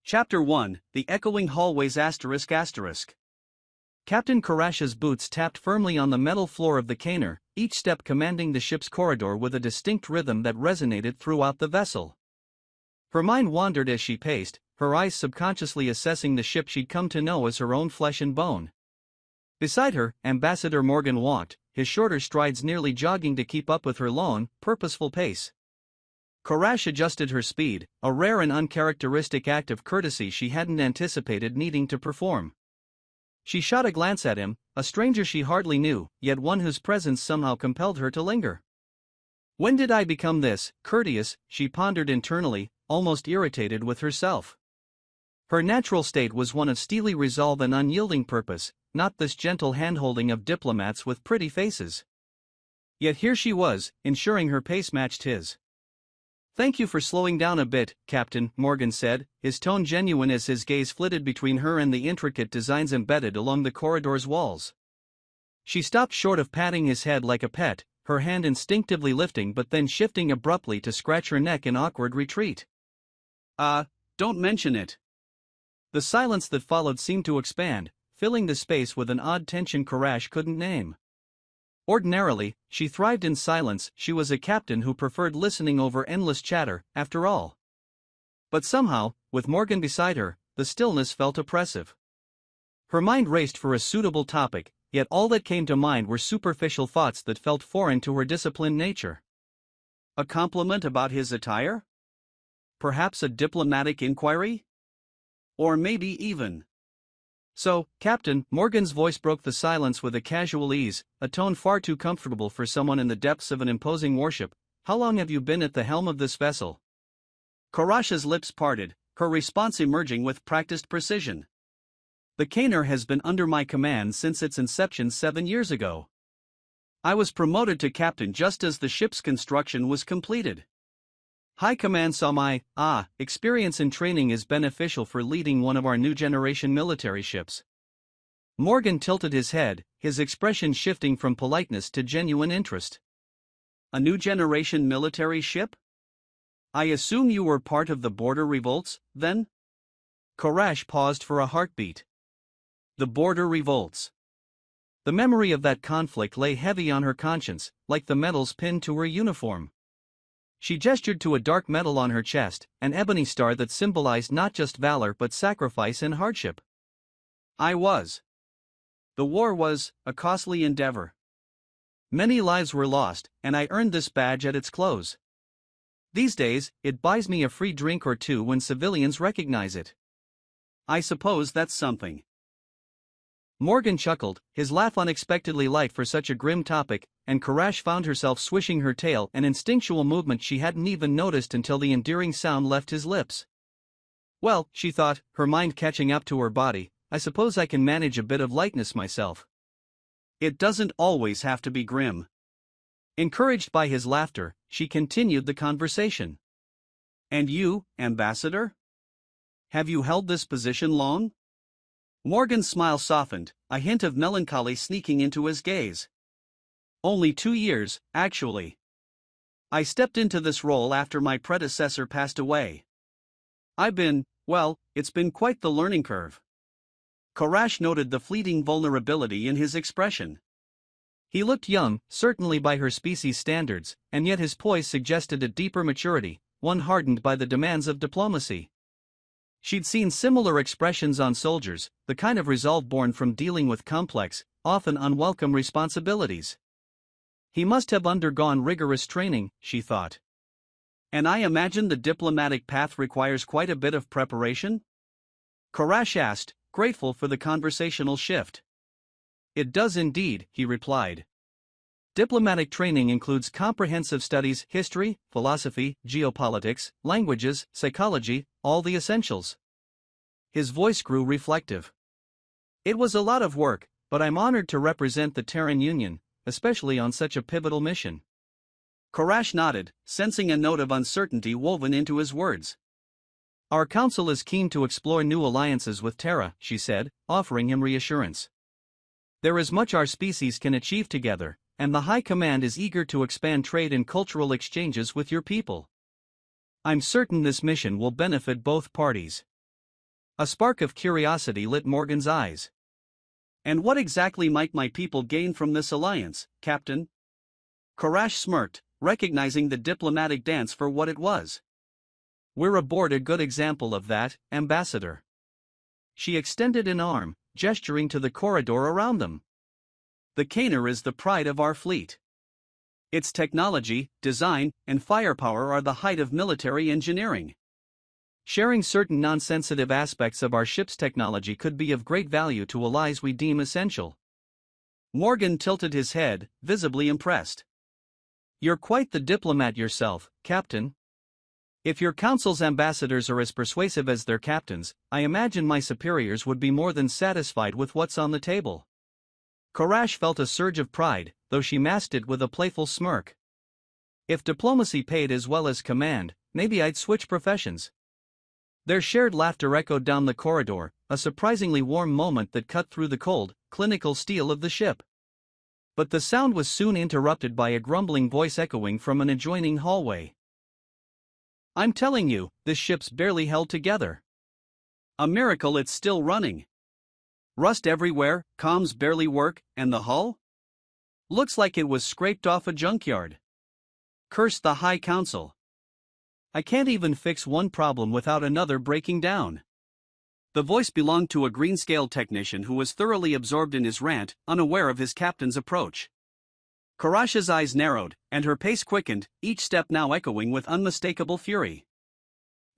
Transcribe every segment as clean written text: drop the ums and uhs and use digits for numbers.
Chapter 1, The Echoing Hallways ****. Captain Karash's boots tapped firmly on the metal floor of the Caner, each step commanding the ship's corridor with a distinct rhythm that resonated throughout the vessel. Her mind wandered as she paced, her eyes subconsciously assessing the ship she'd come to know as her own flesh and bone. Beside her, Ambassador Morgan walked, his shorter strides nearly jogging to keep up with her long, purposeful pace. Karash adjusted her speed, a rare and uncharacteristic act of courtesy she hadn't anticipated needing to perform. She shot a glance at him, a stranger she hardly knew, yet one whose presence somehow compelled her to linger. When did I become this courteous? She pondered internally, almost irritated with herself. Her natural state was one of steely resolve and unyielding purpose, not this gentle handholding of diplomats with pretty faces. Yet here she was, ensuring her pace matched his. "Thank you for slowing down a bit, Captain," Morgan said, his tone genuine as his gaze flitted between her and the intricate designs embedded along the corridor's walls. She stopped short of patting his head like a pet, her hand instinctively lifting but then shifting abruptly to scratch her neck in awkward retreat. Don't mention it." The silence that followed seemed to expand, filling the space with an odd tension Karash couldn't name. Ordinarily, she thrived in silence. She was a captain who preferred listening over endless chatter, after all. But somehow, with Morgan beside her, the stillness felt oppressive. Her mind raced for a suitable topic, yet all that came to mind were superficial thoughts that felt foreign to her disciplined nature. A compliment about his attire? Perhaps a diplomatic inquiry? Or maybe even... "So, Captain," Morgan's voice broke the silence with a casual ease, a tone far too comfortable for someone in the depths of an imposing warship, "how long have you been at the helm of this vessel?" Karash's lips parted, her response emerging with practiced precision. "The Caner has been under my command since its inception 7 years ago. I was promoted to captain just as the ship's construction was completed. High Command saw my experience and training is beneficial for leading one of our new generation military ships." Morgan tilted his head, his expression shifting from politeness to genuine interest. "A new generation military ship? I assume you were part of the border revolts, then?" Karash paused for a heartbeat. The border revolts. The memory of that conflict lay heavy on her conscience, like the medals pinned to her uniform. She gestured to a dark medal on her chest, an ebony star that symbolized not just valor but sacrifice and hardship. "I was. The war was a costly endeavor. Many lives were lost, and I earned this badge at its close. These days, it buys me a free drink or two when civilians recognize it. I suppose that's something." Morgan chuckled, his laugh unexpectedly light for such a grim topic, and Karash found herself swishing her tail, an instinctual movement she hadn't even noticed until the endearing sound left his lips. "Well," she thought, her mind catching up to her body, "I suppose I can manage a bit of lightness myself. It doesn't always have to be grim." Encouraged by his laughter, she continued the conversation. "And you, Ambassador? Have you held this position long?" Morgan's smile softened, a hint of melancholy sneaking into his gaze. "Only 2 years, actually. I stepped into this role after my predecessor passed away. It's been quite the learning curve." Karash noted the fleeting vulnerability in his expression. He looked young, certainly by her species' standards, and yet his poise suggested a deeper maturity, one hardened by the demands of diplomacy. She'd seen similar expressions on soldiers, the kind of resolve born from dealing with complex, often unwelcome responsibilities. He must have undergone rigorous training, she thought. "And I imagine the diplomatic path requires quite a bit of preparation?" Karash asked, grateful for the conversational shift. "It does indeed," he replied. "Diplomatic training includes comprehensive studies, history, philosophy, geopolitics, languages, psychology, all the essentials." His voice grew reflective. "It was a lot of work, but I'm honored to represent the Terran Union, especially on such a pivotal mission." Karash nodded, sensing a note of uncertainty woven into his words. "Our council is keen to explore new alliances with Terra," she said, offering him reassurance. "There is much our species can achieve together, and the High Command is eager to expand trade and cultural exchanges with your people. I'm certain this mission will benefit both parties." A spark of curiosity lit Morgan's eyes. And what exactly might my people gain from this alliance, Captain? Karash smirked, recognizing the diplomatic dance for what it was. We're aboard a good example of that, Ambassador. She extended an arm, gesturing to the corridor around them. The Caner is the pride of our fleet. Its technology, design, and firepower are the height of military engineering. Sharing certain non-sensitive aspects of our ship's technology could be of great value to allies we deem essential. Morgan tilted his head, visibly impressed. You're quite the diplomat yourself, Captain. If your council's ambassadors are as persuasive as their captains, I imagine my superiors would be more than satisfied with what's on the table. Karash felt a surge of pride, though she masked it with a playful smirk. If diplomacy paid as well as command, maybe I'd switch professions. Their shared laughter echoed down the corridor, a surprisingly warm moment that cut through the cold, clinical steel of the ship. But the sound was soon interrupted by a grumbling voice echoing from an adjoining hallway. I'm telling you, this ship's barely held together. A miracle it's still running. Rust everywhere, comms barely work, and the hull? Looks like it was scraped off a junkyard. Curse the High Council. I can't even fix one problem without another breaking down. The voice belonged to a greenscale technician who was thoroughly absorbed in his rant, unaware of his captain's approach. Karash's eyes narrowed, and her pace quickened, each step now echoing with unmistakable fury.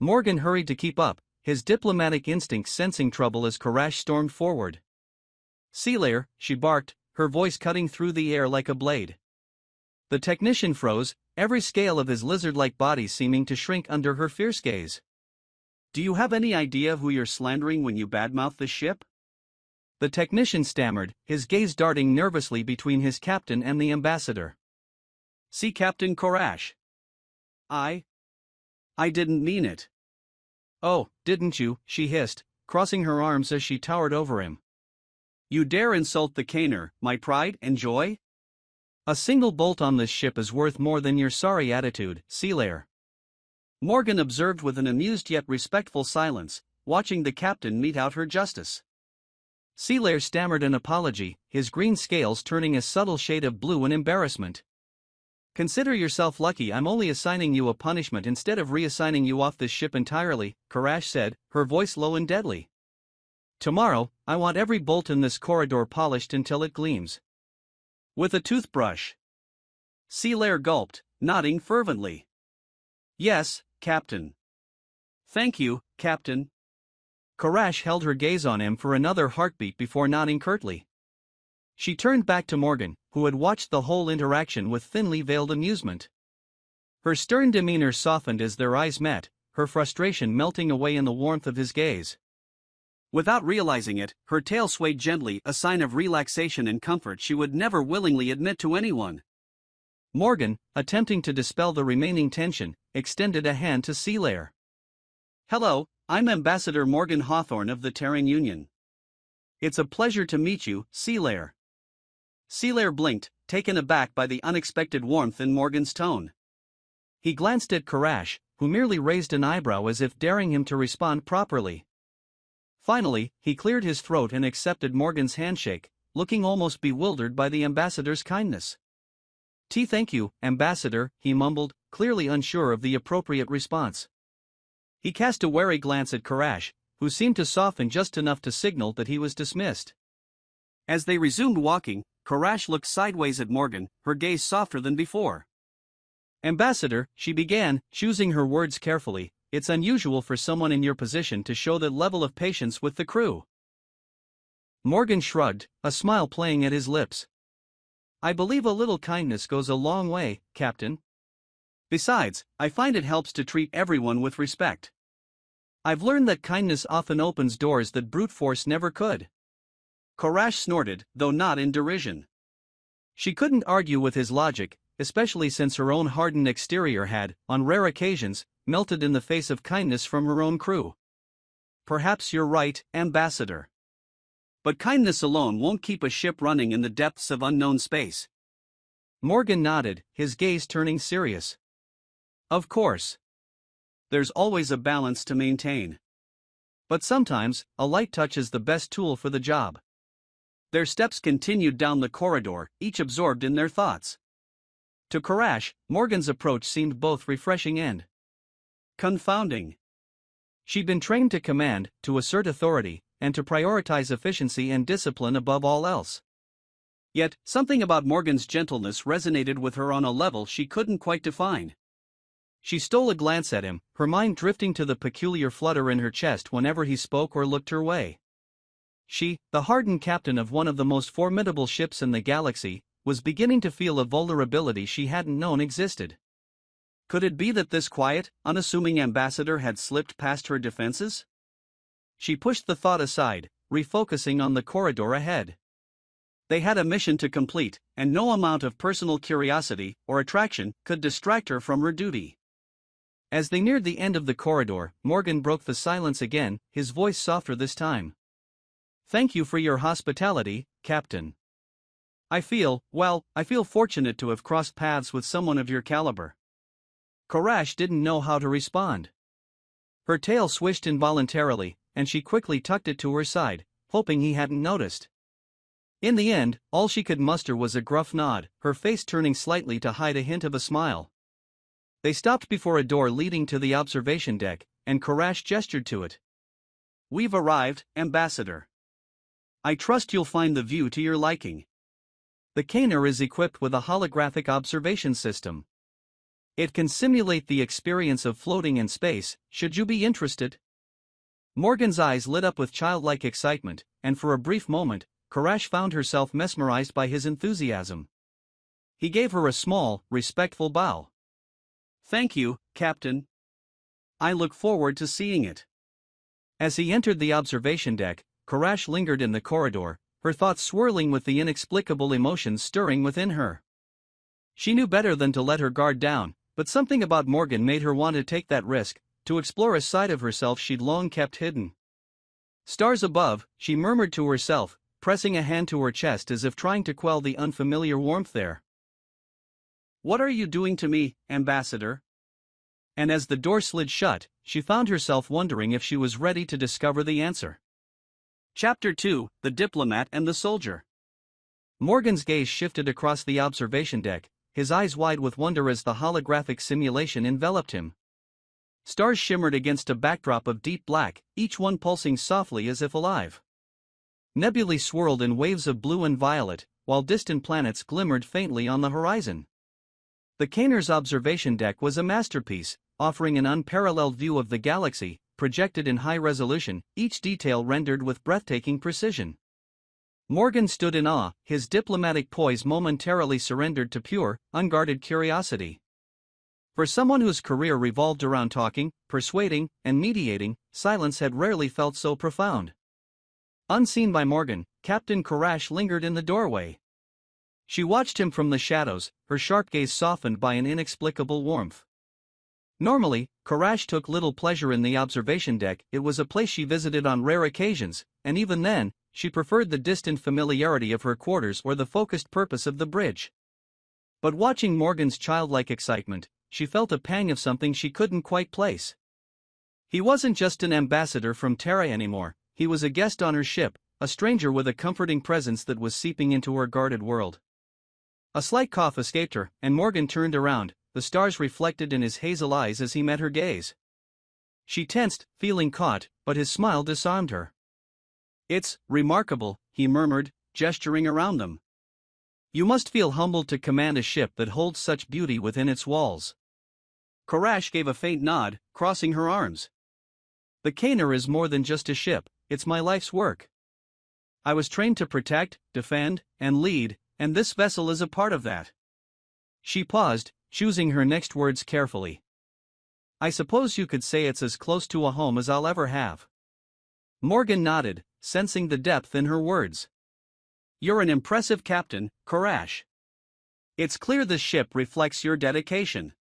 Morgan hurried to keep up, his diplomatic instincts sensing trouble as Karash stormed forward. Sealayer, she barked, her voice cutting through the air like a blade. The technician froze, every scale of his lizard-like body seeming to shrink under her fierce gaze. Do you have any idea who you're slandering when you badmouth the ship? The technician stammered, his gaze darting nervously between his captain and the ambassador. See Captain Karash. I didn't mean it. Oh, didn't you, she hissed, crossing her arms as she towered over him. You dare insult the Caner, my pride and joy? A single bolt on this ship is worth more than your sorry attitude, Sealayer. Morgan observed with an amused yet respectful silence, watching the captain mete out her justice. Sealayer stammered an apology, his green scales turning a subtle shade of blue in embarrassment. Consider yourself lucky I'm only assigning you a punishment instead of reassigning you off this ship entirely, Karash said, her voice low and deadly. Tomorrow, I want every bolt in this corridor polished until it gleams. With a toothbrush. Sealayer gulped, nodding fervently. Yes, Captain. Thank you, Captain. Karash held her gaze on him for another heartbeat before nodding curtly. She turned back to Morgan, who had watched the whole interaction with thinly veiled amusement. Her stern demeanor softened as their eyes met, her frustration melting away in the warmth of his gaze. Without realizing it, her tail swayed gently, a sign of relaxation and comfort she would never willingly admit to anyone. Morgan, attempting to dispel the remaining tension, extended a hand to Sealayer. Hello, I'm Ambassador Morgan Hawthorne of the Terran Union. It's a pleasure to meet you, Sealayer. Sealayer blinked, taken aback by the unexpected warmth in Morgan's tone. He glanced at Karash, who merely raised an eyebrow as if daring him to respond properly. Finally, he cleared his throat and accepted Morgan's handshake, looking almost bewildered by the ambassador's kindness. Thank you, Ambassador, he mumbled, clearly unsure of the appropriate response. He cast a wary glance at Karash, who seemed to soften just enough to signal that he was dismissed. As they resumed walking, Karash looked sideways at Morgan, her gaze softer than before. Ambassador, she began, choosing her words carefully, it's unusual for someone in your position to show that level of patience with the crew. Morgan shrugged, a smile playing at his lips. I believe a little kindness goes a long way, Captain. Besides, I find it helps to treat everyone with respect. I've learned that kindness often opens doors that brute force never could. Karash snorted, though not in derision. She couldn't argue with his logic, especially since her own hardened exterior had, on rare occasions, melted in the face of kindness from her own crew. Perhaps you're right, Ambassador. But kindness alone won't keep a ship running in the depths of unknown space. Morgan nodded, his gaze turning serious. Of course. There's always a balance to maintain. But sometimes, a light touch is the best tool for the job. Their steps continued down the corridor, each absorbed in their thoughts. To Karash, Morgan's approach seemed both refreshing and confounding. She'd been trained to command, to assert authority, and to prioritize efficiency and discipline above all else. Yet, something about Morgan's gentleness resonated with her on a level she couldn't quite define. She stole a glance at him, her mind drifting to the peculiar flutter in her chest whenever he spoke or looked her way. She, the hardened captain of one of the most formidable ships in the galaxy, was beginning to feel a vulnerability she hadn't known existed. Could it be that this quiet, unassuming ambassador had slipped past her defenses? She pushed the thought aside, refocusing on the corridor ahead. They had a mission to complete, and no amount of personal curiosity or attraction could distract her from her duty. As they neared the end of the corridor, Morgan broke the silence again, his voice softer this time. "Thank you for your hospitality, Captain. I feel fortunate to have crossed paths with someone of your caliber." Karash didn't know how to respond. Her tail swished involuntarily, and she quickly tucked it to her side, hoping he hadn't noticed. In the end, all she could muster was a gruff nod, her face turning slightly to hide a hint of a smile. They stopped before a door leading to the observation deck, and Karash gestured to it. "We've arrived, Ambassador. I trust you'll find the view to your liking. The Caner is equipped with a holographic observation system. It can simulate the experience of floating in space, should you be interested." Morgan's eyes lit up with childlike excitement, and for a brief moment, Karash found herself mesmerized by his enthusiasm. He gave her a small, respectful bow. "Thank you, Captain. I look forward to seeing it." As he entered the observation deck, Karash lingered in the corridor, her thoughts swirling with the inexplicable emotions stirring within her. She knew better than to let her guard down, but something about Morgan made her want to take that risk, to explore a side of herself she'd long kept hidden. "Stars above," she murmured to herself, pressing a hand to her chest as if trying to quell the unfamiliar warmth there. "What are you doing to me, Ambassador?" And as the door slid shut, she found herself wondering if she was ready to discover the answer. Chapter 2: The Diplomat and the Soldier. Morgan's gaze shifted across the observation deck, his eyes wide with wonder as the holographic simulation enveloped him. Stars shimmered against a backdrop of deep black, each one pulsing softly as if alive. Nebulae swirled in waves of blue and violet, while distant planets glimmered faintly on the horizon. The Caner's observation deck was a masterpiece, offering an unparalleled view of the galaxy, projected in high resolution, each detail rendered with breathtaking precision. Morgan stood in awe, his diplomatic poise momentarily surrendered to pure, unguarded curiosity. For someone whose career revolved around talking, persuading, and mediating, silence had rarely felt so profound. Unseen by Morgan, Captain Karash lingered in the doorway. She watched him from the shadows, her sharp gaze softened by an inexplicable warmth. Normally, Karash took little pleasure in the observation deck. It was a place she visited on rare occasions, and even then, she preferred the distant familiarity of her quarters or the focused purpose of the bridge. But watching Morgan's childlike excitement, she felt a pang of something she couldn't quite place. He wasn't just an ambassador from Terra anymore, he was a guest on her ship, a stranger with a comforting presence that was seeping into her guarded world. A slight cough escaped her, and Morgan turned around, the stars reflected in his hazel eyes as he met her gaze. She tensed, feeling caught, but his smile disarmed her. "It's remarkable," he murmured, gesturing around them. "You must feel humbled to command a ship that holds such beauty within its walls." Karash gave a faint nod, crossing her arms. "The Caner is more than just a ship, it's my life's work. I was trained to protect, defend, and lead, and this vessel is a part of that." She paused, choosing her next words carefully. "I suppose you could say it's as close to a home as I'll ever have." Morgan nodded, sensing the depth in her words. "You're an impressive captain, Karash. It's clear this ship reflects your dedication."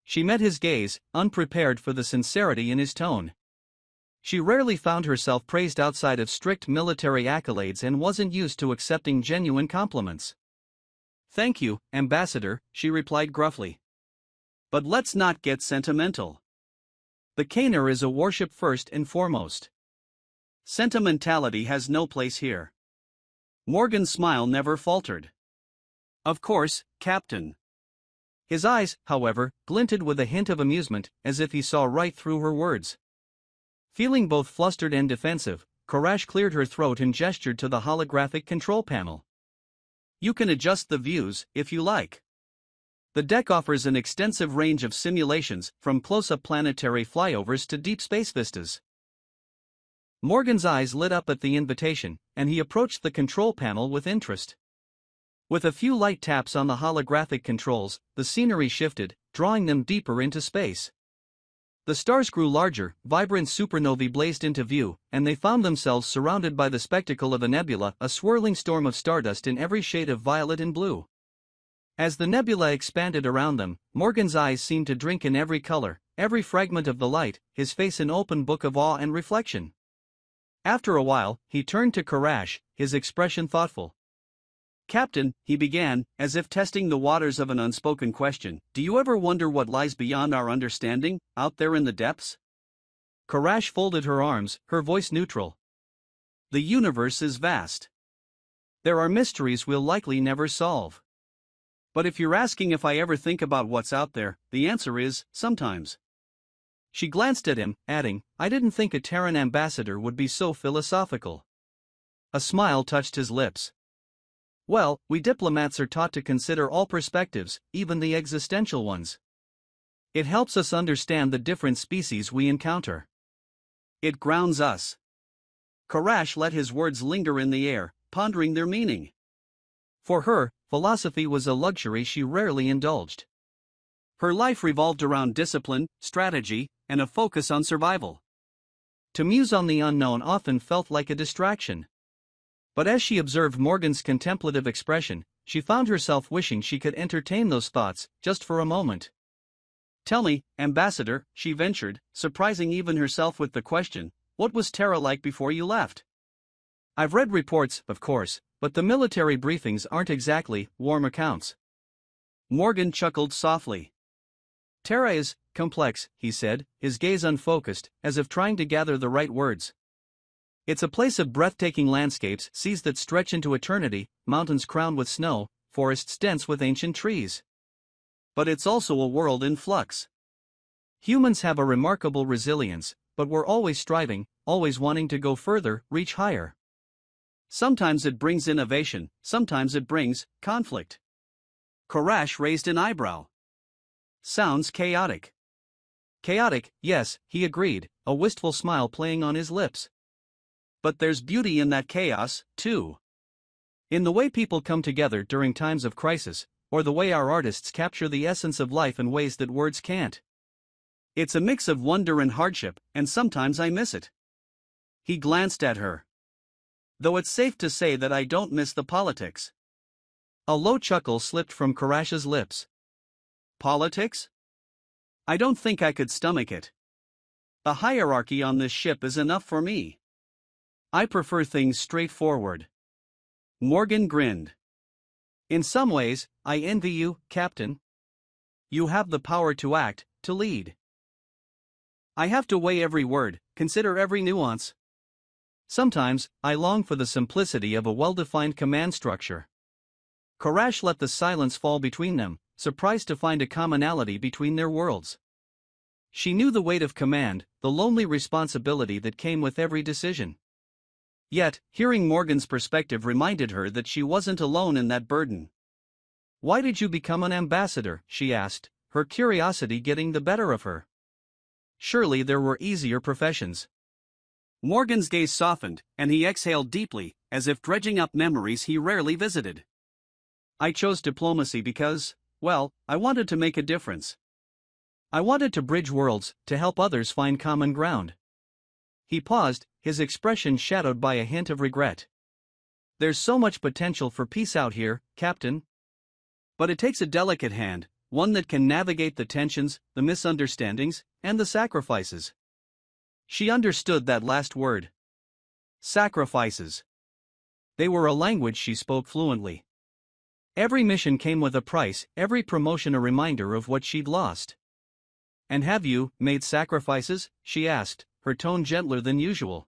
She met his gaze, unprepared for the sincerity in his tone. She rarely found herself praised outside of strict military accolades and wasn't used to accepting genuine compliments. "Thank you, Ambassador," she replied gruffly. "But let's not get sentimental. The Caner is a warship first and foremost. Sentimentality has no place here. Morgan's smile never faltered. Of course, Captain. His eyes, however, glinted with a hint of amusement, as if he saw right through her words. Feeling both flustered and defensive, Karash cleared her throat and gestured to the holographic control panel. You can adjust the views, if you like. The deck offers an extensive range of simulations, from close-up planetary flyovers to deep space vistas. Morgan's eyes lit up at the invitation, and he approached the control panel with interest. With a few light taps on the holographic controls, the scenery shifted, drawing them deeper into space. The stars grew larger, vibrant supernovae blazed into view, and they found themselves surrounded by the spectacle of a nebula, a swirling storm of stardust in every shade of violet and blue. As the nebula expanded around them, Morgan's eyes seemed to drink in every color, every fragment of the light, his face an open book of awe and reflection. After a while, he turned to Karash, his expression thoughtful. Captain, he began, as if testing the waters of an unspoken question, do you ever wonder what lies beyond our understanding, out there in the depths? Karash folded her arms, her voice neutral. The universe is vast. There are mysteries we'll likely never solve. But if you're asking if I ever think about what's out there, the answer is, sometimes. She glanced at him, adding, I didn't think a Terran ambassador would be so philosophical. A smile touched his lips. Well, we diplomats are taught to consider all perspectives, even the existential ones. It helps us understand the different species we encounter. It grounds us. Karash let his words linger in the air, pondering their meaning. For her, philosophy was a luxury she rarely indulged. Her life revolved around discipline, strategy, and a focus on survival. To muse on the unknown often felt like a distraction. But as she observed Morgan's contemplative expression, she found herself wishing she could entertain those thoughts, just for a moment. Tell me, Ambassador, she ventured, surprising even herself with the question, what was Terra like before you left? I've read reports, of course, but the military briefings aren't exactly warm accounts. Morgan chuckled softly. Terra is complex, he said, his gaze unfocused, as if trying to gather the right words. It's a place of breathtaking landscapes, seas that stretch into eternity, mountains crowned with snow, forests dense with ancient trees. But it's also a world in flux. Humans have a remarkable resilience, but we're always striving, always wanting to go further, reach higher. Sometimes it brings innovation, sometimes it brings conflict. Karash raised an eyebrow. Sounds chaotic. Chaotic, yes, he agreed, a wistful smile playing on his lips. But there's beauty in that chaos, too. In the way people come together during times of crisis, or the way our artists capture the essence of life in ways that words can't. It's a mix of wonder and hardship, and sometimes I miss it. He glanced at her. Though it's safe to say that I don't miss the politics. A low chuckle slipped from Karash's lips. Politics? I don't think I could stomach it. The hierarchy on this ship is enough for me. I prefer things straightforward. Morgan grinned. In some ways, I envy you, Captain. You have the power to act, to lead. I have to weigh every word, consider every nuance. Sometimes, I long for the simplicity of a well-defined command structure. Karash let the silence fall between them, surprised to find a commonality between their worlds. She knew the weight of command, the lonely responsibility that came with every decision. Yet, hearing Morgan's perspective reminded her that she wasn't alone in that burden. Why did you become an ambassador? She asked, her curiosity getting the better of her. Surely there were easier professions. Morgan's gaze softened, and he exhaled deeply, as if dredging up memories he rarely visited. I chose diplomacy because, well, I wanted to make a difference. I wanted to bridge worlds, to help others find common ground. He paused, his expression shadowed by a hint of regret. There's so much potential for peace out here, Captain. But it takes a delicate hand, one that can navigate the tensions, the misunderstandings, and the sacrifices. She understood that last word. Sacrifices. They were a language she spoke fluently. Every mission came with a price, every promotion a reminder of what she'd lost. And have you made sacrifices? She asked, her tone gentler than usual.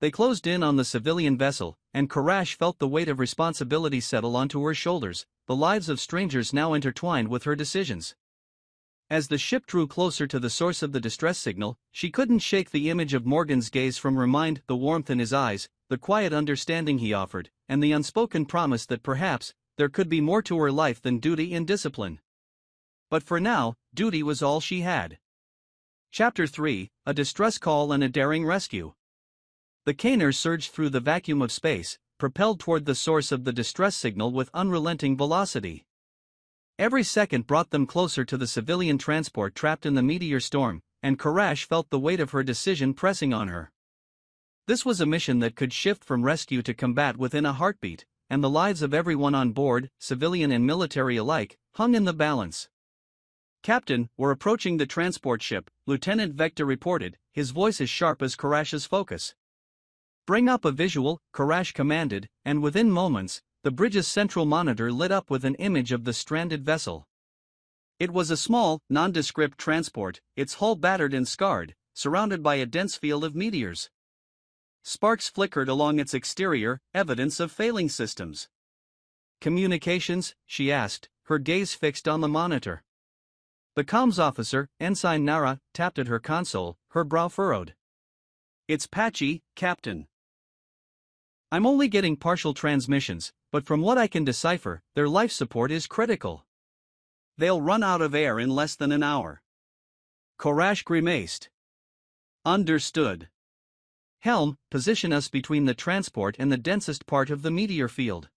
They closed in on the civilian vessel, and Karash felt the weight of responsibility settle onto her shoulders, the lives of strangers now intertwined with her decisions. As the ship drew closer to the source of the distress signal, she couldn't shake the image of Morgan's gaze from her mind, the warmth in his eyes, the quiet understanding he offered, and the unspoken promise that perhaps there could be more to her life than duty and discipline. But for now, duty was all she had. Chapter 3: A Distress Call and a Daring Rescue. The Caner surged through the vacuum of space, propelled toward the source of the distress signal with unrelenting velocity. Every second brought them closer to the civilian transport trapped in the meteor storm, and Karash felt the weight of her decision pressing on her. This was a mission that could shift from rescue to combat within a heartbeat, and the lives of everyone on board, civilian and military alike, hung in the balance. "Captain, we're approaching the transport ship," Lieutenant Vector reported, his voice as sharp as Karash's focus. "Bring up a visual," Karash commanded, and within moments, the bridge's central monitor lit up with an image of the stranded vessel. It was a small, nondescript transport, its hull battered and scarred, surrounded by a dense field of meteors. Sparks flickered along its exterior, evidence of failing systems. "Communications?" she asked, her gaze fixed on the monitor. The comms officer, Ensign Nara, tapped at her console, her brow furrowed. "It's patchy, Captain. I'm only getting partial transmissions, but from what I can decipher, their life support is critical. They'll run out of air in less than an hour." Karash grimaced. "Understood. Helm, position us between the transport and the densest part of the meteor field.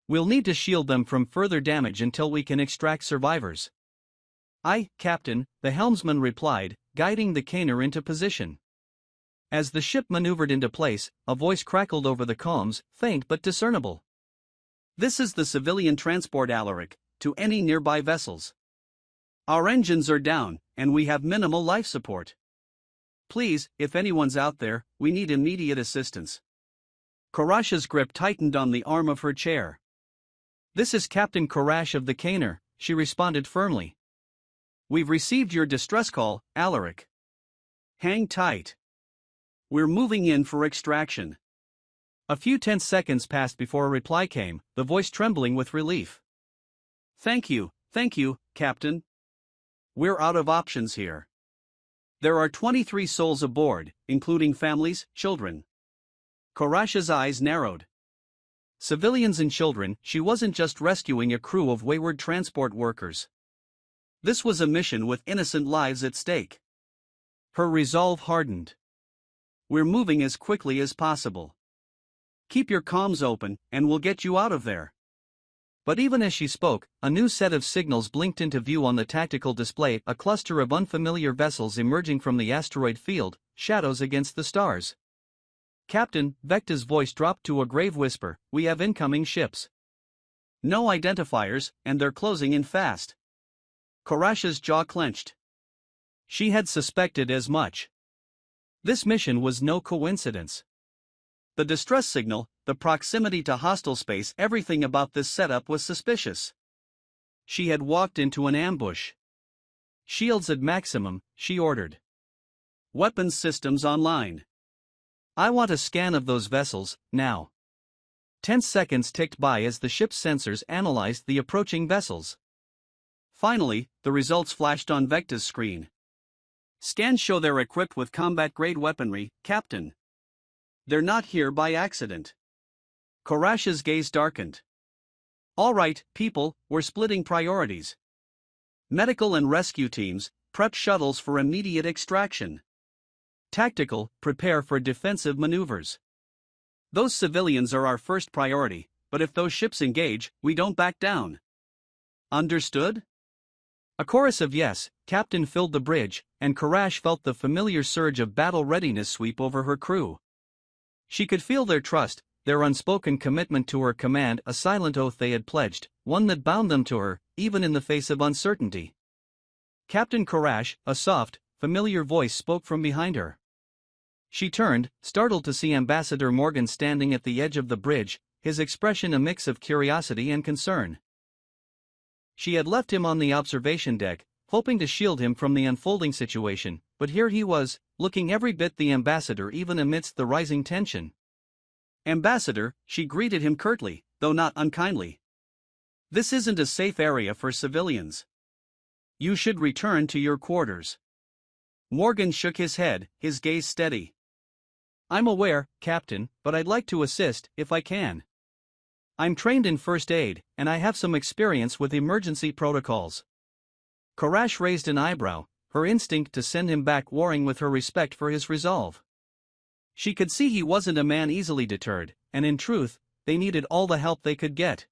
We'll need to shield them from further damage until we can extract survivors." "Aye, Captain," the helmsman replied, guiding the Caner into position. As the ship maneuvered into place, a voice crackled over the comms, faint but discernible. "This is the civilian transport Alaric, to any nearby vessels. Our engines are down, and we have minimal life support. Please, if anyone's out there, we need immediate assistance." Karash's grip tightened on the arm of her chair. "This is Captain Karash of the Caner," she responded firmly. "We've received your distress call, Alaric. Hang tight. We're moving in for extraction." A few tense seconds passed before a reply came, the voice trembling with relief. Thank you, Captain. We're out of options here. There are 23 souls aboard, including families, children." Karash's eyes narrowed. Civilians and children, she wasn't just rescuing a crew of wayward transport workers. This was a mission with innocent lives at stake. Her resolve hardened. "We're moving as quickly as possible. Keep your comms open, and we'll get you out of there." But even as she spoke, a new set of signals blinked into view on the tactical display, a cluster of unfamiliar vessels emerging from the asteroid field, shadows against the stars. "Captain," Vector's voice dropped to a grave whisper, "we have incoming ships. No identifiers, and they're closing in fast." Karash's jaw clenched. She had suspected as much. This mission was no coincidence. The distress signal, the proximity to hostile space, everything about this setup was suspicious. She had walked into an ambush. "Shields at maximum," she ordered. "Weapons systems online. I want a scan of those vessels, now." 10 seconds ticked by as the ship's sensors analyzed the approaching vessels. Finally, the results flashed on Vector's screen. "Scans show they're equipped with combat-grade weaponry, Captain. They're not here by accident." Karash's gaze darkened. "All right, people, we're splitting priorities. Medical and rescue teams, prep shuttles for immediate extraction. Tactical, prepare for defensive maneuvers. Those civilians are our first priority, but if those ships engage, we don't back down. Understood?" A chorus of yes, Captain filled the bridge, and Karash felt the familiar surge of battle readiness sweep over her crew. She could feel their trust, their unspoken commitment to her command, a silent oath they had pledged, one that bound them to her, even in the face of uncertainty. "Captain Karash," a soft, familiar voice spoke from behind her. She turned, startled to see Ambassador Morgan standing at the edge of the bridge, his expression a mix of curiosity and concern. She had left him on the observation deck, hoping to shield him from the unfolding situation, but here he was, looking every bit the ambassador even amidst the rising tension. "Ambassador," she greeted him curtly, though not unkindly. "This isn't a safe area for civilians. You should return to your quarters." Morgan shook his head, his gaze steady. "I'm aware, Captain, but I'd like to assist, if I can. I'm trained in first aid, and I have some experience with emergency protocols." Karash raised an eyebrow, her instinct to send him back warring with her respect for his resolve. She could see he wasn't a man easily deterred, and in truth, they needed all the help they could get.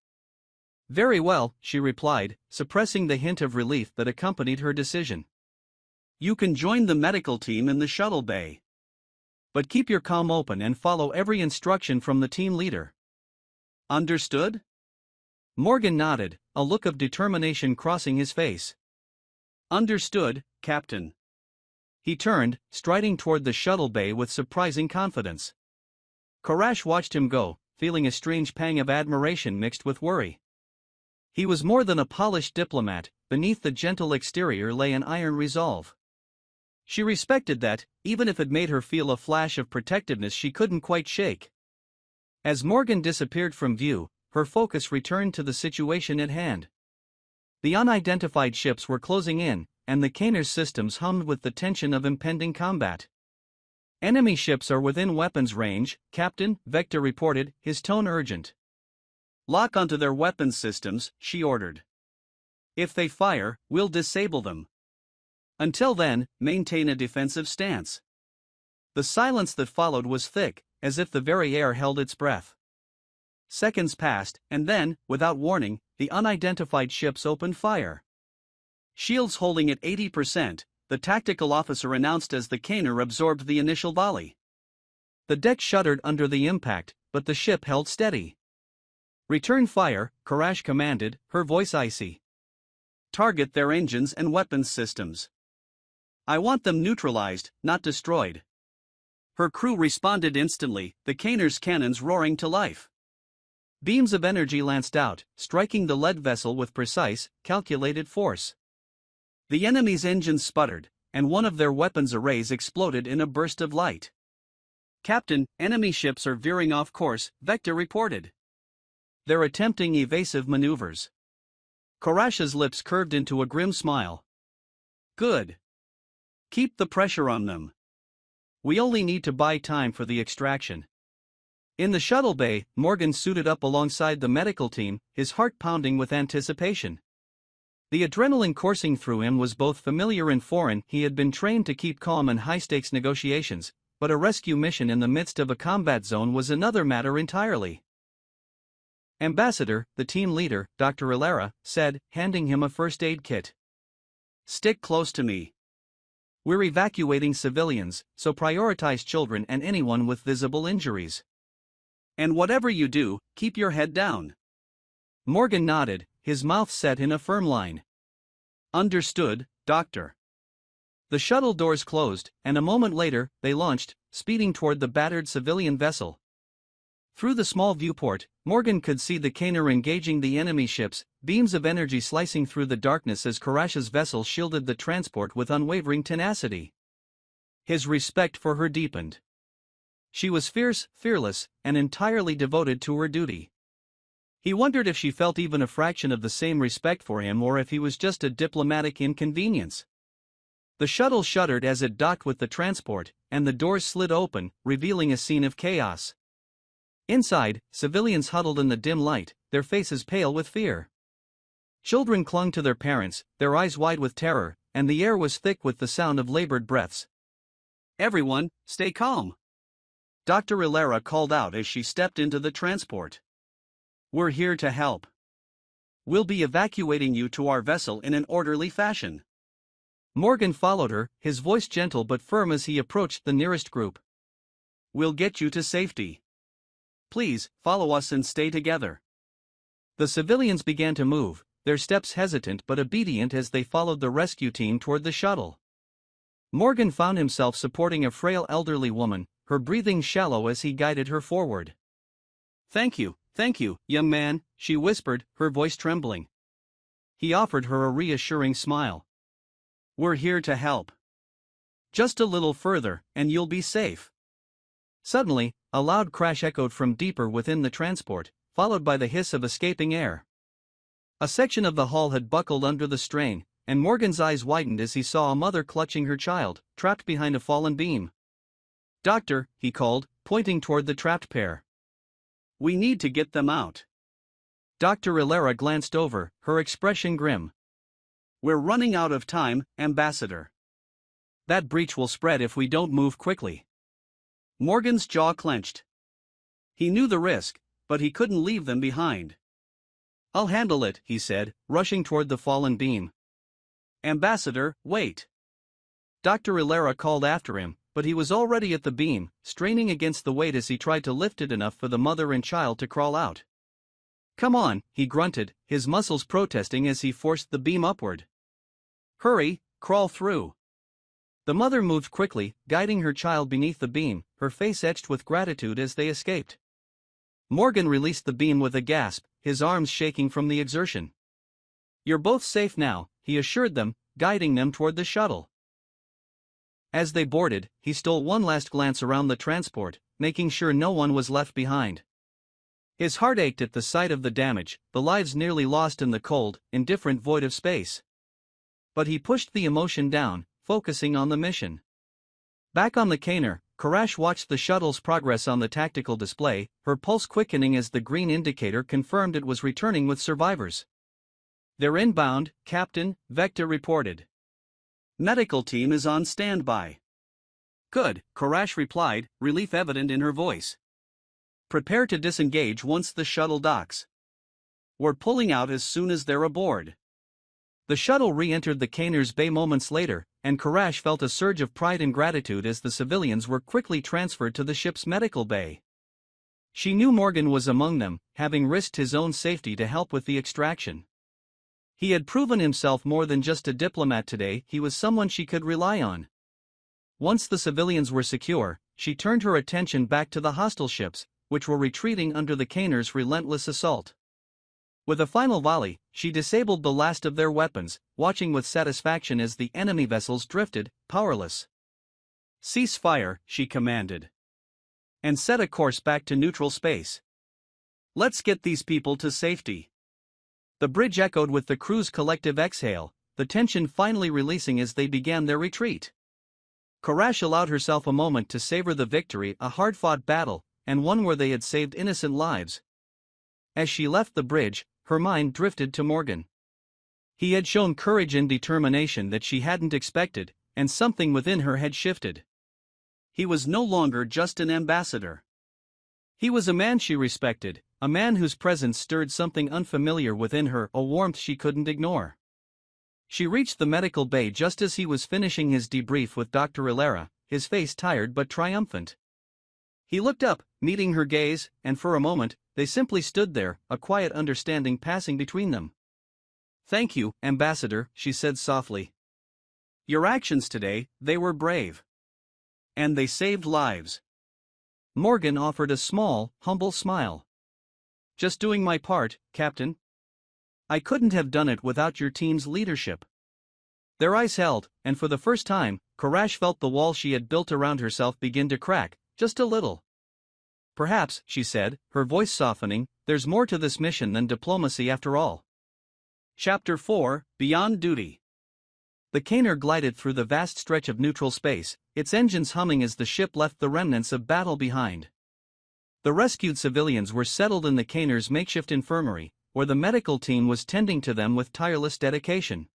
"Very well," she replied, suppressing the hint of relief that accompanied her decision. "You can join the medical team in the shuttle bay. But keep your comm open and follow every instruction from the team leader." "Understood?" Morgan nodded, a look of determination crossing his face. "Understood, Captain." He turned, striding toward the shuttle bay with surprising confidence. Karash watched him go, feeling a strange pang of admiration mixed with worry. He was more than a polished diplomat, beneath the gentle exterior lay an iron resolve. She respected that, even if it made her feel a flash of protectiveness she couldn't quite shake. As Morgan disappeared from view, her focus returned to the situation at hand. The unidentified ships were closing in, and the Caner's systems hummed with the tension of impending combat. "Enemy ships are within weapons range, Captain," Vector reported, his tone urgent. "Lock onto their weapons systems," she ordered. "If they fire, we'll disable them. Until then, maintain a defensive stance." The silence that followed was thick, as if the very air held its breath. Seconds passed, and then, without warning, the unidentified ships opened fire. "Shields holding at 80%, the tactical officer announced as the Caner absorbed the initial volley. The deck shuddered under the impact, but the ship held steady. "Return fire," Karash commanded, her voice icy. "Target their engines and weapons systems. I want them neutralized, not destroyed." Her crew responded instantly, the Caner's cannons roaring to life. Beams of energy lanced out, striking the lead vessel with precise, calculated force. The enemy's engines sputtered, and one of their weapons arrays exploded in a burst of light. "Captain, enemy ships are veering off course," Vector reported. "They're attempting evasive maneuvers." Karash's lips curved into a grim smile. "Good. Keep the pressure on them. We only need to buy time for the extraction." In the shuttle bay, Morgan suited up alongside the medical team, his heart pounding with anticipation. The adrenaline coursing through him was both familiar and foreign. He had been trained to keep calm in high-stakes negotiations, but a rescue mission in the midst of a combat zone was another matter entirely. "Ambassador," the team leader, Dr. Ilera, said, handing him a first aid kit. "Stick close to me. We're evacuating civilians, so prioritize children and anyone with visible injuries. And whatever you do, keep your head down." Morgan nodded, his mouth set in a firm line. "Understood, Doctor." The shuttle doors closed, and a moment later, they launched, speeding toward the battered civilian vessel. Through the small viewport, Morgan could see the Caner engaging the enemy ships, beams of energy slicing through the darkness as Karash's vessel shielded the transport with unwavering tenacity. His respect for her deepened. She was fierce, fearless, and entirely devoted to her duty. He wondered if she felt even a fraction of the same respect for him or if he was just a diplomatic inconvenience. The shuttle shuddered as it docked with the transport, and the doors slid open, revealing a scene of chaos. Inside, civilians huddled in the dim light, their faces pale with fear. Children clung to their parents, their eyes wide with terror, and the air was thick with the sound of labored breaths. "Everyone, stay calm," Dr. Ilera called out as she stepped into the transport. "We're here to help. We'll be evacuating you to our vessel in an orderly fashion." Morgan followed her, his voice gentle but firm as he approached the nearest group. "We'll get you to safety. Please, follow us and stay together." The civilians began to move, their steps hesitant but obedient as they followed the rescue team toward the shuttle. Morgan found himself supporting a frail elderly woman, her breathing shallow as he guided her forward. Thank you, young man," she whispered, her voice trembling. He offered her a reassuring smile. "We're here to help." Just a little further, and you'll be safe. Suddenly, a loud crash echoed from deeper within the transport, followed by the hiss of escaping air. A section of the hull had buckled under the strain, and Morgan's eyes widened as he saw a mother clutching her child, trapped behind a fallen beam. "Doctor," he called, pointing toward the trapped pair. "We need to get them out." Dr. Ilera glanced over, her expression grim. "We're running out of time, Ambassador. That breach will spread if we don't move quickly." Morgan's jaw clenched. He knew the risk, but he couldn't leave them behind. "I'll handle it," he said, rushing toward the fallen beam. "Ambassador, wait." Dr. Ilera called after him, but he was already at the beam, straining against the weight as he tried to lift it enough for the mother and child to crawl out. "Come on," he grunted, his muscles protesting as he forced the beam upward. "Hurry, crawl through." The mother moved quickly, guiding her child beneath the beam, her face etched with gratitude as they escaped. Morgan released the beam with a gasp, his arms shaking from the exertion. "You're both safe now," he assured them, guiding them toward the shuttle. As they boarded, he stole one last glance around the transport, making sure no one was left behind. His heart ached at the sight of the damage, the lives nearly lost in the cold, indifferent void of space. But he pushed the emotion down, focusing on the mission. Back on the Caner, Karash watched the shuttle's progress on the tactical display, her pulse quickening as the green indicator confirmed it was returning with survivors. "They're inbound, Captain," Vector reported. "Medical team is on standby." "Good," Karash replied, relief evident in her voice. "Prepare to disengage once the shuttle docks. We're pulling out as soon as they're aboard." The shuttle re-entered the Caner's bay moments later, and Karash felt a surge of pride and gratitude as the civilians were quickly transferred to the ship's medical bay. She knew Morgan was among them, having risked his own safety to help with the extraction. He had proven himself more than just a diplomat today, he was someone she could rely on. Once the civilians were secure, she turned her attention back to the hostile ships, which were retreating under the Caner's relentless assault. With a final volley, she disabled the last of their weapons, watching with satisfaction as the enemy vessels drifted, powerless. "Cease fire," she commanded. "And set a course back to neutral space. Let's get these people to safety." The bridge echoed with the crew's collective exhale, the tension finally releasing as they began their retreat. Karash allowed herself a moment to savor the victory, a hard-fought battle, and one where they had saved innocent lives. As she left the bridge, her mind drifted to Morgan. He had shown courage and determination that she hadn't expected, and something within her had shifted. He was no longer just an ambassador. He was a man she respected, a man whose presence stirred something unfamiliar within her, a warmth she couldn't ignore. She reached the medical bay just as he was finishing his debrief with Dr. Ilera, his face tired but triumphant. He looked up, meeting her gaze, and for a moment, they simply stood there, a quiet understanding passing between them. "Thank you, Ambassador," she said softly. "Your actions today, they were brave. And they saved lives." Morgan offered a small, humble smile. "Just doing my part, Captain. I couldn't have done it without your team's leadership." Their eyes held, and for the first time, Karash felt the wall she had built around herself begin to crack, just a little. "Perhaps," she said, her voice softening, "there's more to this mission than diplomacy after all." Chapter 4, Beyond Duty. The Caner glided through the vast stretch of neutral space, its engines humming as the ship left the remnants of battle behind. The rescued civilians were settled in the Caner's makeshift infirmary, where the medical team was tending to them with tireless dedication.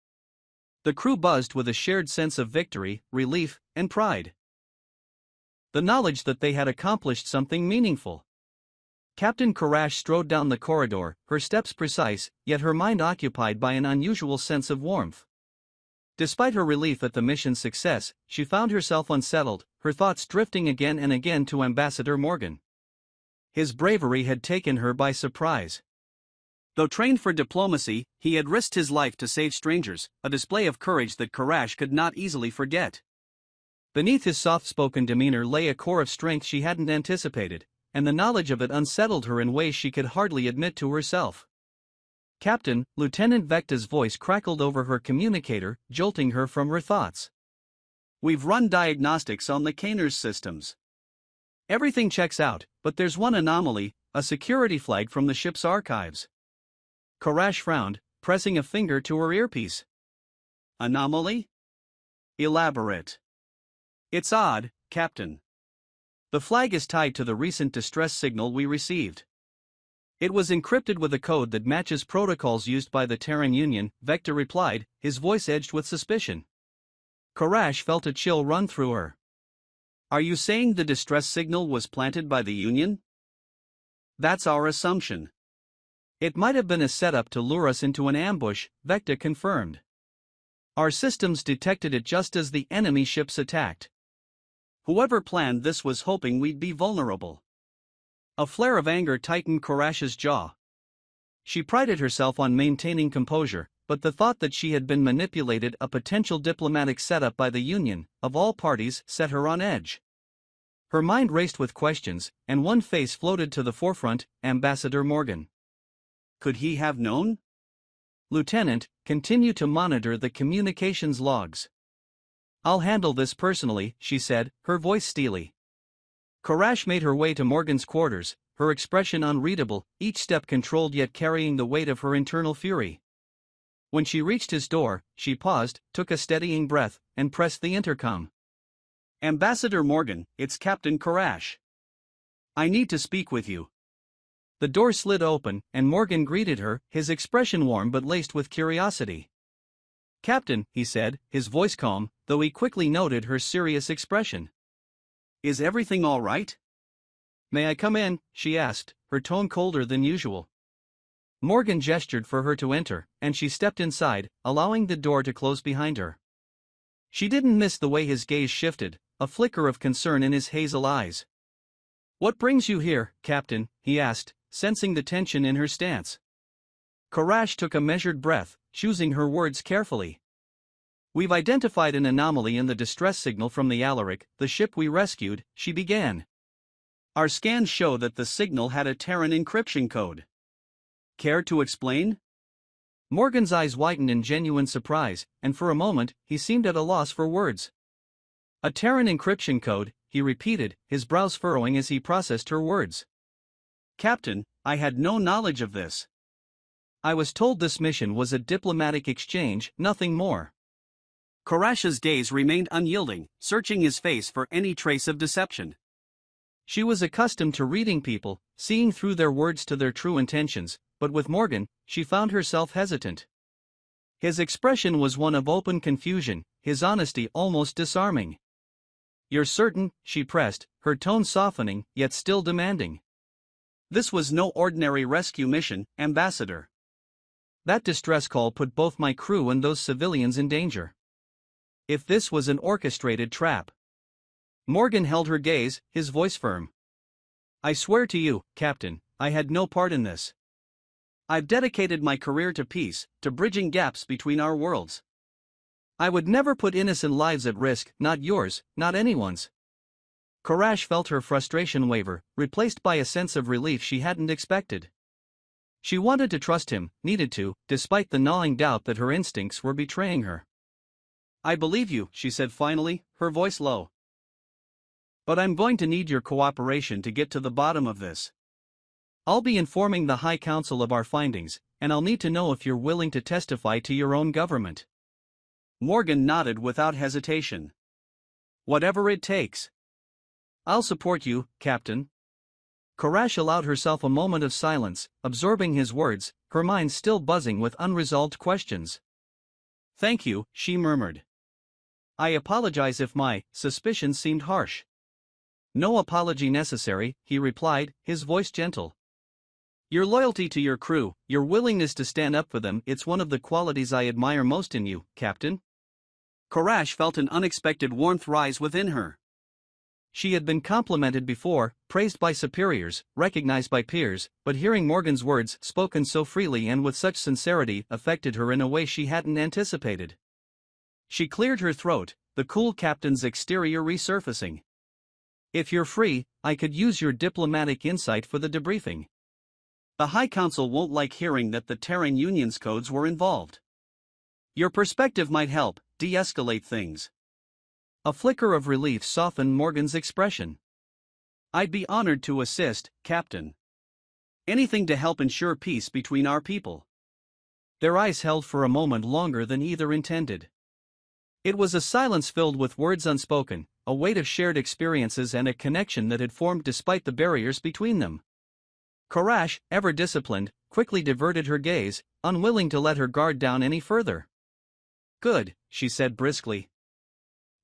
The crew buzzed with a shared sense of victory, relief, and pride. The knowledge that they had accomplished something meaningful. Captain Karash strode down the corridor, her steps precise, yet her mind occupied by an unusual sense of warmth. Despite her relief at the mission's success, she found herself unsettled, her thoughts drifting again and again to Ambassador Morgan. His bravery had taken her by surprise. Though trained for diplomacy, he had risked his life to save strangers, a display of courage that Karash could not easily forget. Beneath his soft-spoken demeanor lay a core of strength she hadn't anticipated, and the knowledge of it unsettled her in ways she could hardly admit to herself. "Captain," Lieutenant Vecta's voice crackled over her communicator, jolting her from her thoughts. We've run diagnostics on the Kaner's systems. Everything checks out, but there's one anomaly, a security flag from the ship's archives. Karash frowned, pressing a finger to her earpiece. Anomaly? Elaborate. It's odd, Captain. The flag is tied to the recent distress signal we received. It was encrypted with a code that matches protocols used by the Terran Union, Vector replied, his voice edged with suspicion. Karash felt a chill run through her. Are you saying the distress signal was planted by the Union? That's our assumption. It might have been a setup to lure us into an ambush, Vector confirmed. Our systems detected it just as the enemy ships attacked. Whoever planned this was hoping we'd be vulnerable. A flare of anger tightened Karash's jaw. She prided herself on maintaining composure, but the thought that she had been manipulated, a potential diplomatic setup by the Union, of all parties, set her on edge. Her mind raced with questions, and one face floated to the forefront, Ambassador Morgan. Could he have known? Lieutenant, continue to monitor the communications logs. I'll handle this personally, she said, her voice steely. Karash made her way to Morgan's quarters, her expression unreadable, each step controlled yet carrying the weight of her internal fury. When she reached his door, she paused, took a steadying breath, and pressed the intercom. Ambassador Morgan, it's Captain Karash. I need to speak with you. The door slid open, and Morgan greeted her, his expression warm but laced with curiosity. Captain, he said, his voice calm, though he quickly noted her serious expression. Is everything all right? May I come in? She asked, her tone colder than usual. Morgan gestured for her to enter, and she stepped inside, allowing the door to close behind her. She didn't miss the way his gaze shifted, a flicker of concern in his hazel eyes. What brings you here, Captain? He asked, sensing the tension in her stance. Karash took a measured breath, choosing her words carefully. We've identified an anomaly in the distress signal from the Alaric, the ship we rescued, she began. Our scans show that the signal had a Terran encryption code. Care to explain? Morgan's eyes widened in genuine surprise, and for a moment, he seemed at a loss for words. A Terran encryption code, he repeated, his brows furrowing as he processed her words. Captain, I had no knowledge of this. I was told this mission was a diplomatic exchange, nothing more. Karash's gaze remained unyielding, searching his face for any trace of deception. She was accustomed to reading people, seeing through their words to their true intentions, but with Morgan, she found herself hesitant. His expression was one of open confusion, his honesty almost disarming. You're certain? She pressed, her tone softening, yet still demanding. This was no ordinary rescue mission, Ambassador. That distress call put both my crew and those civilians in danger. If this was an orchestrated trap. Morgan held her gaze, his voice firm. I swear to you, Captain, I had no part in this. I've dedicated my career to peace, to bridging gaps between our worlds. I would never put innocent lives at risk, not yours, not anyone's. Karash felt her frustration waver, replaced by a sense of relief she hadn't expected. She wanted to trust him, needed to, despite the gnawing doubt that her instincts were betraying her. I believe you, she said finally, her voice low. But I'm going to need your cooperation to get to the bottom of this. I'll be informing the High Council of our findings, and I'll need to know if you're willing to testify to your own government. Morgan nodded without hesitation. Whatever it takes. I'll support you, Captain. Karash allowed herself a moment of silence, absorbing his words, her mind still buzzing with unresolved questions. Thank you, she murmured. I apologize if my suspicions seemed harsh. No apology necessary, he replied, his voice gentle. Your loyalty to your crew, your willingness to stand up for them, it's one of the qualities I admire most in you, Captain. Karash felt an unexpected warmth rise within her. She had been complimented before, praised by superiors, recognized by peers, but hearing Morgan's words spoken so freely and with such sincerity affected her in a way she hadn't anticipated. She cleared her throat, the cool captain's exterior resurfacing. If you're free, I could use your diplomatic insight for the debriefing. The High Council won't like hearing that the Terran Union's codes were involved. Your perspective might help de-escalate things. A flicker of relief softened Morgan's expression. "I'd be honored to assist, Captain. Anything to help ensure peace between our people." Their eyes held for a moment longer than either intended. It was a silence filled with words unspoken, a weight of shared experiences and a connection that had formed despite the barriers between them. Karash, ever disciplined, quickly diverted her gaze, unwilling to let her guard down any further. "Good," she said briskly.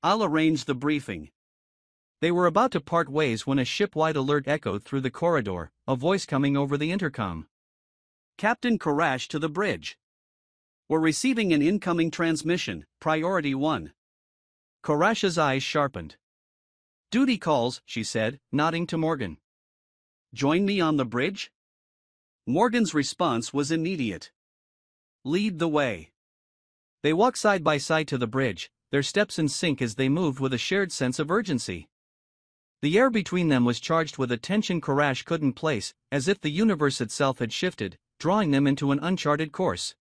"I'll arrange the briefing." They were about to part ways when a ship-wide alert echoed through the corridor, a voice coming over the intercom. "Captain Karash to the bridge. We're receiving an incoming transmission, Priority 1. Karash's eyes sharpened. "Duty calls," she said, nodding to Morgan. "Join me on the bridge?" Morgan's response was immediate. "Lead the way." They walked side by side to the bridge, their steps in sync as they moved with a shared sense of urgency. The air between them was charged with a tension Karash couldn't place, as if the universe itself had shifted, drawing them into an uncharted course.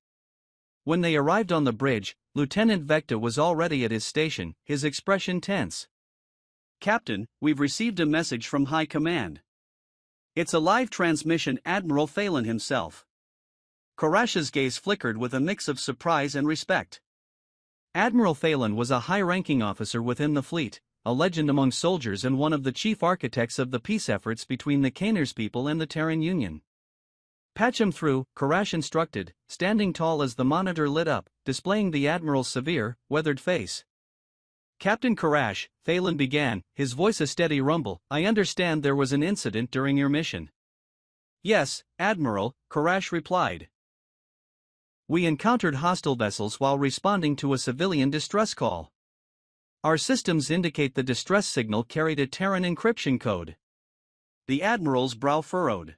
When they arrived on the bridge, Lieutenant Vecta was already at his station, his expression tense. "Captain, we've received a message from High Command. It's a live transmission, Admiral Phelan himself." Karash's gaze flickered with a mix of surprise and respect. Admiral Phelan was a high-ranking officer within the fleet, a legend among soldiers and one of the chief architects of the peace efforts between the Caners people and the Terran Union. "Patch him through," Karash instructed, standing tall as the monitor lit up, displaying the Admiral's severe, weathered face. "Captain Karash," Phelan began, his voice a steady rumble, "I understand there was an incident during your mission." "Yes, Admiral," Karash replied. "We encountered hostile vessels while responding to a civilian distress call. Our systems indicate the distress signal carried a Terran encryption code." The Admiral's brow furrowed.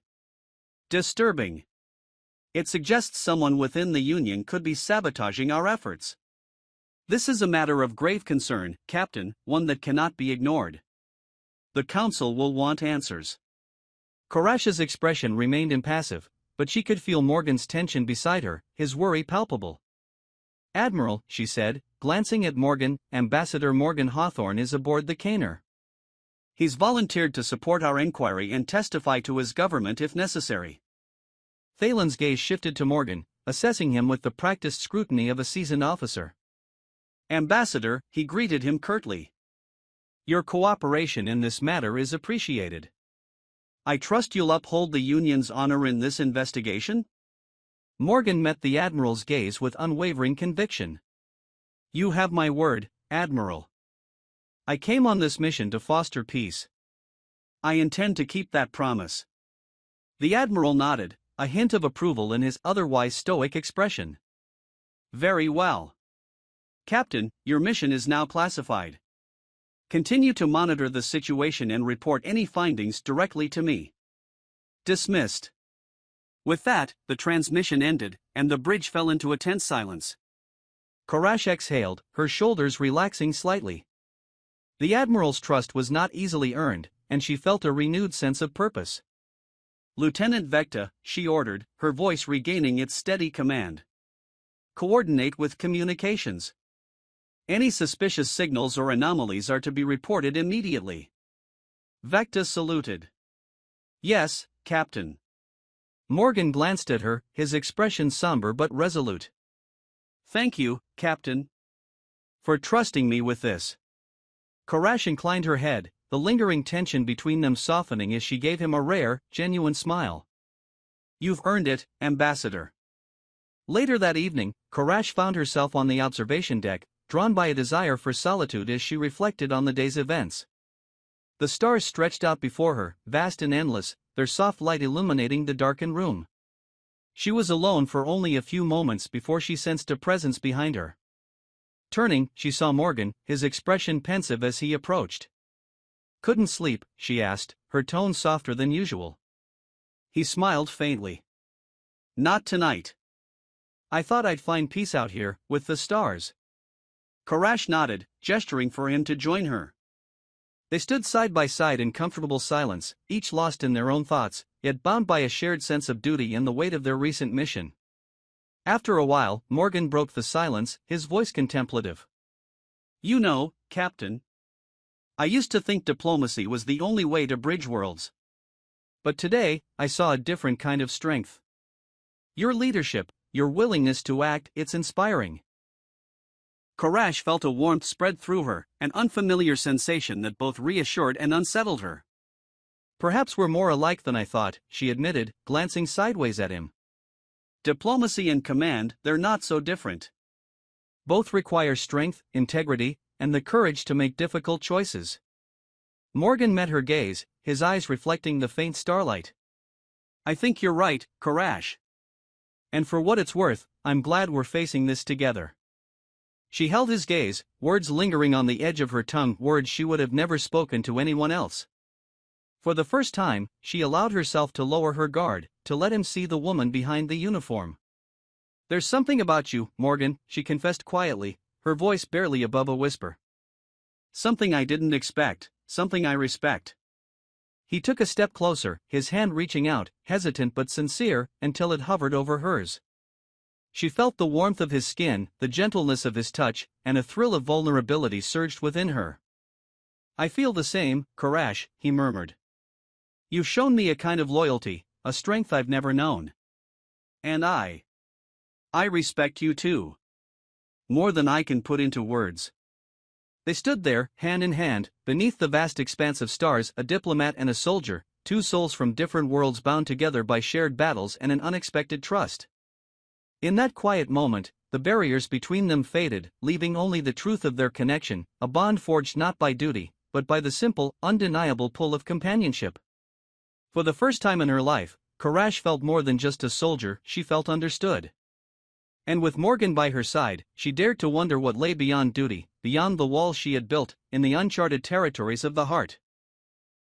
"Disturbing. It suggests someone within the Union could be sabotaging our efforts. This is a matter of grave concern, Captain, one that cannot be ignored. The Council will want answers." Karash's expression remained impassive, but she could feel Morgan's tension beside her, his worry palpable. "Admiral," she said, glancing at Morgan, "Ambassador Morgan Hawthorne is aboard the Caner. He's volunteered to support our inquiry and testify to his government if necessary." Phelan's gaze shifted to Morgan, assessing him with the practiced scrutiny of a seasoned officer. "Ambassador," he greeted him curtly. "Your cooperation in this matter is appreciated. I trust you'll uphold the Union's honor in this investigation?" Morgan met the Admiral's gaze with unwavering conviction. "You have my word, Admiral. I came on this mission to foster peace. I intend to keep that promise." The Admiral nodded, a hint of approval in his otherwise stoic expression. "Very well. Captain, your mission is now classified. Continue to monitor the situation and report any findings directly to me." Dismissed. With that, the transmission ended, and the bridge fell into a tense silence. Karash exhaled, her shoulders relaxing slightly. The Admiral's trust was not easily earned, and she felt a renewed sense of purpose. "Lieutenant Vecta," she ordered, her voice regaining its steady command. "Coordinate with communications. Any suspicious signals or anomalies are to be reported immediately." Vecta saluted. "Yes, Captain." Morgan glanced at her, his expression somber but resolute. "Thank you, Captain, for trusting me with this." Karash inclined her head, the lingering tension between them softening as she gave him a rare, genuine smile. "You've earned it, Ambassador." Later that evening, Karash found herself on the observation deck, drawn by a desire for solitude as she reflected on the day's events. The stars stretched out before her, vast and endless, their soft light illuminating the darkened room. She was alone for only a few moments before she sensed a presence behind her. Turning, she saw Morgan, his expression pensive as he approached. "Couldn't sleep?" she asked, her tone softer than usual. He smiled faintly. "Not tonight. I thought I'd find peace out here, with the stars." Karash nodded, gesturing for him to join her. They stood side by side in comfortable silence, each lost in their own thoughts, yet bound by a shared sense of duty and the weight of their recent mission. After a while, Morgan broke the silence, his voice contemplative. "You know, Captain, I used to think diplomacy was the only way to bridge worlds. But today, I saw a different kind of strength. Your leadership, your willingness to act, it's inspiring. Karash felt a warmth spread through her, an unfamiliar sensation that both reassured and unsettled her. Perhaps we're more alike than I thought, she admitted, glancing sideways at him. Diplomacy and command, they're not so different. Both require strength, integrity, and the courage to make difficult choices. Morgan met her gaze, his eyes reflecting the faint starlight. I think you're right, Karash. And for what it's worth, I'm glad we're facing this together. She held his gaze, words lingering on the edge of her tongue, words she would have never spoken to anyone else. For the first time, she allowed herself to lower her guard, to let him see the woman behind the uniform. There's something about you, Morgan, she confessed quietly, her voice barely above a whisper. Something I didn't expect, something I respect. He took a step closer, his hand reaching out, hesitant but sincere, until it hovered over hers. She felt the warmth of his skin, the gentleness of his touch, and a thrill of vulnerability surged within her. I feel the same, Karash, he murmured. You've shown me a kind of loyalty, a strength I've never known. And I respect you too. More than I can put into words. They stood there, hand in hand, beneath the vast expanse of stars, a diplomat and a soldier, two souls from different worlds bound together by shared battles and an unexpected trust. In that quiet moment, the barriers between them faded, leaving only the truth of their connection, a bond forged not by duty, but by the simple, undeniable pull of companionship. For the first time in her life, Karash felt more than just a soldier, she felt understood. And with Morgan by her side, she dared to wonder what lay beyond duty, beyond the walls she had built, in the uncharted territories of the heart.